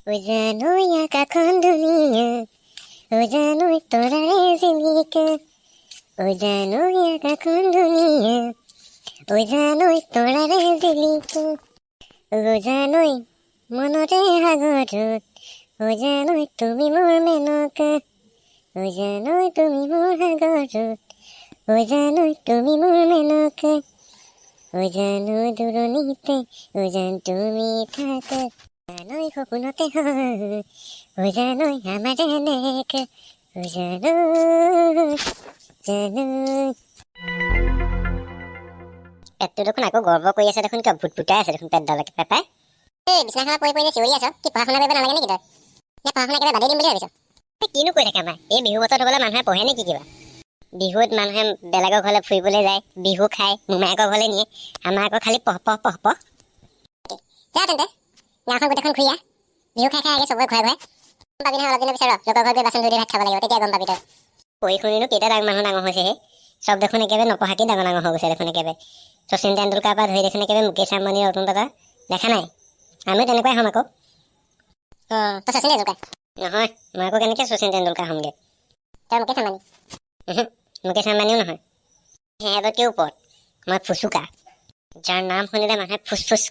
Ujanoi akakan dunia, ujanoi torare zilika. Ujanoi akakan dunia, ujanoi torare zilika. Ujanoi monore hagorut, ujanoi tumi mor menoka. Ujanoi tumi mor hagorut, ujanoi tumi mor menoka. Ujanoi duronite, ujan tumi thaka. Ujanoi সপোনতে হয়, উজানৈ আমাৰ এনেকে, উজানৈ জানৈ। পেটটো দেখোন আকৌ গৰ্ব কৰি আছে দেখোন, কিয় ভুটভুটাই আছে দেখোন পেটডালকে পেপাই। এই বিছনাখনত পৰি পৰি চিঞৰি আছ, কি পঢ়া শুনা কৰিব নালাগে নেকি তই? নে পঢ়া শুনা একেবাৰে বাদেই দিম বুলি ভাবিছ? কিনো কৰি থাকে আমাৰ এই বিহু বতৰত হ'বলৈ মানুহে পঢ়ে নেকি কিবা? বিহুত মানুহে বেলেগৰ ঘৰলৈ ফুৰিবলৈ যায়, বিহু খায়, মোমায়েকৰ ঘৰলৈ নিয়ে। আমাৰ আকৌ খালি পঢ় পঢ় পঢ় পঢ়। যা তেন্তে গাঁওখন গোটেইখন ঘূৰি আহ, বিহু খাই খাই আগে চবৰে ঘৰে ঘৰে। গম পাবি নহয় অলপ দিনৰ পিছত লোকৰ ঘৰত গৈ বাচন ধুই ভাত খাব লাগিব, তেতিয়া গম পাবি তই। পঢ়ি শুনিনো কেইটা মানুহ ডাঙৰ হৈছেহে, চব দেখোন একেবাৰে নপঢ়াকেই ডাঙৰ হৈ গৈছে দেখোন একেবাৰে। শচীন তেণ্ডুলকাৰ পৰা ধৰি দেখোন একেবাৰে মুকেশ আম্বানী, ৰতন টাটা দেখা নাই? আমিও তেনেকুৱাই হ'ম আকৌ। তই শচীন তেণ্ডুলকাৰ নহয়, মই আকৌ কেনেকৈ শচীন তেণ্ডুলকাৰ হ'মগৈ? তই মুকেশ আম্বানী? মুকেশ আম্বানীও নহয়, সিহঁততকৈ ওপৰত মই ফুচুকা, যাৰ নাম শুনিলে মানুহে ফুচফুচ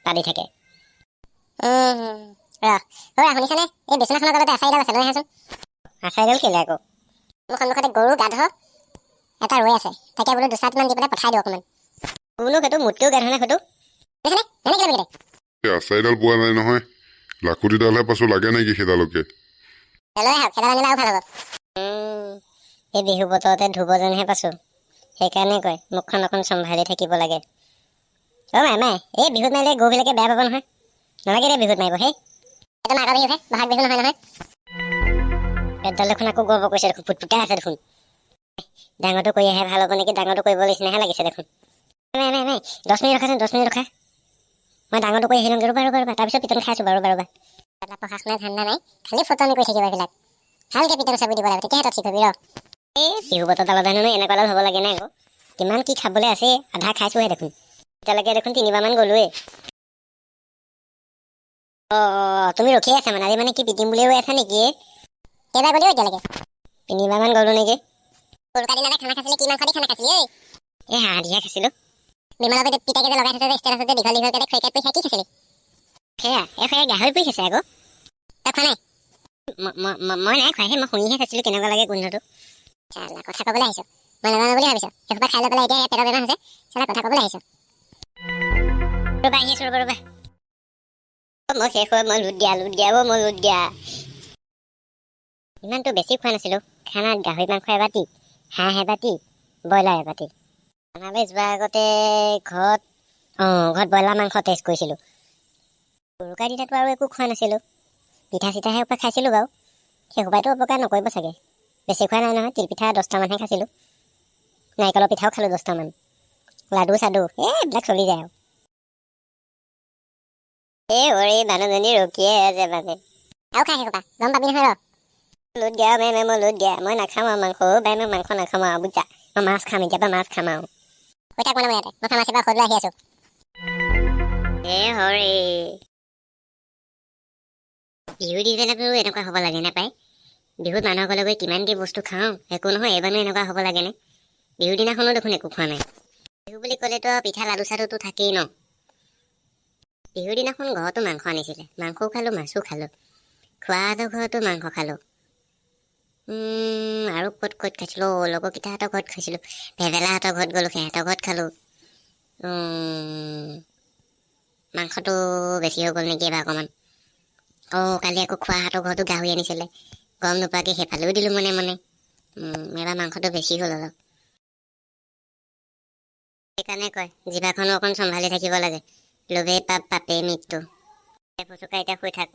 পাতি থাকে। শুনিছানে? এই বিচনাখনৰ তলতে আচাৰিডাল আছে, লৈ আহাচোন। আচাৰিডাল কেলে আকৌ? মোৰ সন্মুখতে গৰু গাধ এটা ৰৈ আছে, তাকে বোলো দুচাটমান দি পেলাই পঠাই দিওঁ অকণমান। বোলো সেইটো মোতকৈও গাধ নে সেইটো? আচাৰিডাল পোৱা নাই নহয়, লাখুটিডালহে পাছো, লাগে নেকি সেইডালকে? লৈ আহক, সেইডাল আনিলে আৰু ভাল হ'ব। এই বিহু বতৰতে ধুব যেনহে পাছো, সেইকাৰণে কয় মুখখন অকণ চম্ভালি থাকিব লাগে। মাই এই বিহুত মাৰিলে গৰুবিলাকে বেয়া পাব নহয়, নালাগে দে বিহুত মাৰিব। সেই এটা মাঘৰ বিহুহে, বহাগ বিহু নহয় নহয়। পেটডাল দেখোন আকৌ গৰ্ব কৰিছে দেখোন, ফুটফুটাই আছে দেখোন। ডাঙৰটো কৰি আহে ভাল হ'ব নেকি, ডাঙৰটো কৰিব নিচিনাহে লাগিছে দেখোন। 10 মিনিট ৰখাচোন, 10 মিনিট ৰখা, মই ডাঙৰটো কৰি আহিলোঁ। ৰ'বা তাৰপিছত পিটন খাইছোঁ বাৰু। পঢ়া শুনা ধান্দা নাই, খালি ফটোৱামি কৰি থাকিব এইবিলাক। ভালকৈ পিটন চাবি দিব লাগে, তেতিয়াহে তই ঠিক হবি। এই বিহু বতৰডালত হেনো এনেকুৱাডাল হ'ব লাগে নাই আকৌ? কিমান কি খাবলৈ আছে, আধা খাইছোহে দেখোন। এতিয়ালৈকে দেখোন 3বাৰমান গ'লোৱেই। তুমি ৰখিয়ে আছা মানে? আজি মানে কি পিটিম বুলিয়ে ৰৈ আছা নেকি? কেইবাৰ গ'লিও এতিয়ালৈকে? 3বাৰমান গ'লো নেকি। উৰুকা দিনাতে খানা খাইছিলি, কি মাংস দি খানা খাইছিলি? এই হাঁহ দিহে খাইছিলোঁ। বিমলৰ পিতাকে যে লগাই থৈছে যে ষ্টেটাছত, দীঘল দীঘলকৈ খৰিকাত পৰি খাই কি খাইছিলি? সেয়া গাহৰি পুৰি খাইছে আকৌ। তই খোৱা নাই? মই নাই খোৱাহে, মই শুনিহে খাইছিলোঁ কেনেকুৱা লাগে গোন্ধটো। কথা ক'বলৈ আহিছ, মই নাজানো বুলি ভাবিছ? সেইসোপা খাই লৈ পেলাই এতিয়া পেটৰ বেমাৰ হৈছে, চালা কথা ক'বলৈ আহিছ। ৰ'বা আহি আছোঁ, ৰ'বা। মই শেষ হয়, মই লুট দিয়া। ইমানটো বেছি খোৱা নাছিলোঁ। খানাত গাহৰি মাংস এবাতি, হাঁহ এবাতি, ব্ৰইলাৰ এবাতি। খানালৈ যোৱাৰ আগতে ঘৰত ব্ৰইলাৰ মাংস টেষ্ট কৰিছিলোঁ। উৰুকাৰ দিনাতো আৰু একো খোৱা নাছিলোঁ, পিঠা চিঠাহে উপা খাইছিলোঁ বাৰু। সেইসোপাইতো উপকাৰ নকৰিব চাগে। বেছি খোৱা নাই নহয়, তিলপিঠা 10টামানহে খাইছিলোঁ। নাৰিকলৰ পিঠাও খালোঁ 10টামান, লাডু চাডু এইবিলাক চলি যায় আৰু। মানুহজনী ৰখিয়ে আছে মানে। আৰু খাই সেইসোপা, গম পাবি নহয় ৰ। লুট দিয়া মই লুট দিয়া, মই নাখাওঁ আৰু মাংস। মই মাংস নাখাওঁ আৰু বুজিছা, মই মাছ খাম, এতিয়াৰ পৰা মাছ খাম আৰু। কৈ থাক মানে মই ইয়াতে, মই ফাৰ্মাচীৰ পৰা ঔষধ লৈ আহি আছোঁ। বিহু দিনাতো এনেকুৱা হ'ব লাগে নাপায়? বিহুত মানুহৰ ঘৰলৈ গৈ কিমান কি বস্তু খাওঁ, একো নহয়। এইবাৰনো এনেকুৱা হ'ব লাগেনে? বিহুৰ দিনাখনো দেখোন একো খোৱা নাই। বিহু বুলি ক'লেতো পিঠা লাডু চাডুটো থাকেই ন। বিহুৰ দিনাখন ঘৰতো মাংস আনিছিলে, মাংসও খালোঁ, মাছো খালোঁ। খোৱাহঁতৰ ঘৰতো মাংস খালোঁ। আৰু ক'ত খাইছিলোঁ? লগৰকেইটাহঁতৰ ঘৰত খাইছিলোঁ, ভেবেলাহঁতৰ ঘৰত গ'লোঁ, সিহঁতৰ ঘৰত খালোঁ। মাংসটো বেছি হৈ গ'ল নেকি এবাৰ অকণমান। কালি আকৌ খোৱাহঁতৰ ঘৰতো গাহৰি আনিছিলে, গম নোপোৱাকৈ সেইফালেও দিলোঁ মনে মনে। এবাৰ মাংসটো বেছি হ'ল অলপ। সেইকাৰণে কয় জিভাখনো অকণ চম্ভালি থাকিব লাগে, লোভেই পাপ, পাপেই মৃত্যু। ফুচুকা এতিয়া শুই থাক।